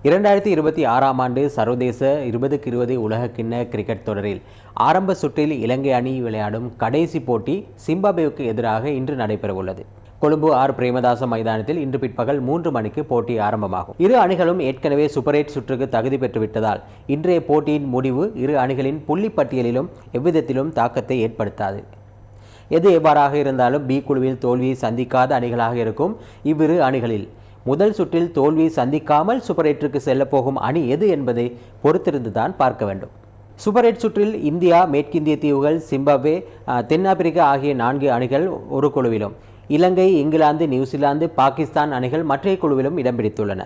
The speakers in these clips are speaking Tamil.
2026 ஆண்டு சர்வதேச 2020 உலகக்கிண்ண கிரிக்கெட் தொடரில் ஆரம்ப சுற்றில் இலங்கை அணி விளையாடும் கடைசி போட்டி சிம்பாப்வேவுக்கு எதிராக இன்று நடைபெறவுள்ளது. கொழும்பு பிரேமதாச மைதானத்தில் இன்று பிற்பகல் 3 மணிக்கு போட்டி ஆரம்பமாகும். இரு அணிகளும் ஏற்கனவே சூப்பர் 8 சுற்றுக்கு தகுதி பெற்றுவிட்டதால் இன்றைய போட்டியின் முடிவு இரு அணிகளின் புள்ளி பட்டியலிலும் எவ்விதத்திலும் தாக்கத்தை ஏற்படுத்தாது. எது எவ்வாறாக இருந்தாலும் பி குழுவில் தோல்வியை சந்திக்காத அணிகளாக இருக்கும் இவ்விரு அணிகளில் முதல் சுற்றில் தோல்வி சந்திக்காமல் சூப்பர் 8க்கு செல்லப்போகும் அணி எது என்பதை பொறுத்திருந்துதான் பார்க்க வேண்டும். சூப்பர் 8 சுற்றில் இந்தியா, மேற்கிந்திய தீவுகள், சிம்பாப்வே, தென்னாப்பிரிக்கா ஆகிய 4 அணிகள் ஒரு குழுவிலும், இலங்கை, இங்கிலாந்து, நியூசிலாந்து, பாகிஸ்தான் அணிகள் மற்றைய குழுவிலும் இடம் பிடித்துள்ளன.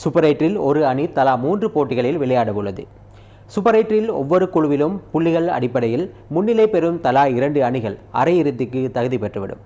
சூப்பர் 8இல் ஒரு அணி தலா 3 போட்டிகளில் விளையாட உள்ளது. சூப்பர் 8இல் ஒவ்வொரு குழுவிலும் புள்ளிகள் அடிப்படையில் முன்னிலை பெறும் தலா 2 அணிகள் அரையிறுதிக்கு தகுதி பெற்றுவிடும்.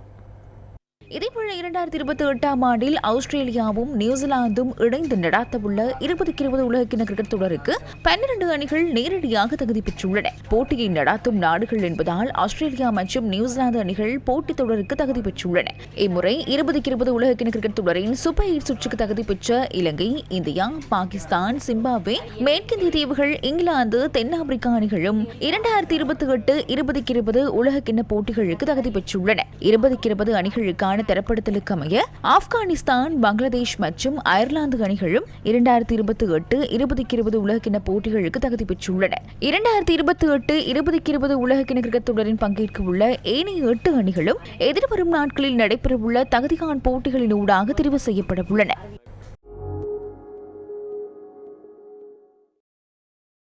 இதேபோல 2028 ஆண்டில் ஆஸ்திரேலியாவும் நியூசிலாந்தும் இணைந்து நடாத்தவுள்ள 2020 உலகக்கிண்ண கிரிக்கெட் தொடருக்கு 12 அணிகள் நேரடியாக தகுதி பெற்றுள்ளன. போட்டியை நடாத்தும் நாடுகள் என்பதால் ஆஸ்திரேலியா மற்றும் நியூசிலாந்து அணிகள் போட்டித் தொடருக்கு தகுதி பெற்றுள்ளன. இம்முறை 2020 உலகக்கிண்ண கிரிக்கெட் தொடரின் சூப்பர் 8 சுற்றுக்கு தகுதி பெற்ற இலங்கை, இந்தியா, பாகிஸ்தான், சிம்பாப்வே, மேற்கிந்திய தீவுகள், இங்கிலாந்து, தென்னாப்பிரிக்கா அணிகளும் 2028-2020 உலகக்கிண்ண போட்டிகளுக்கு தகுதி பெற்றுள்ளன. 2020 அணிகளுக்கான தரப்படுத்தலுக்கு அமைய ஆப்கானிஸ்தான், பங்களாதேஷ் மற்றும் அயர்லாந்து அணிகளும் 2028-2020 உலகக்கிண்ண போட்டிகளுக்கு தகுதி பெற்றுள்ளன. 2028-2020 உலகக்கிண்ண கிரிக்கெட் தொடரின் பங்கேற்க உள்ள ஏனைய 8 அணிகளும் எதிர்வரும் நாட்களில் நடைபெறவுள்ள தகுதிகாண் போட்டிகளின் ஊடாக தெரிவு செய்யப்பட உள்ளன.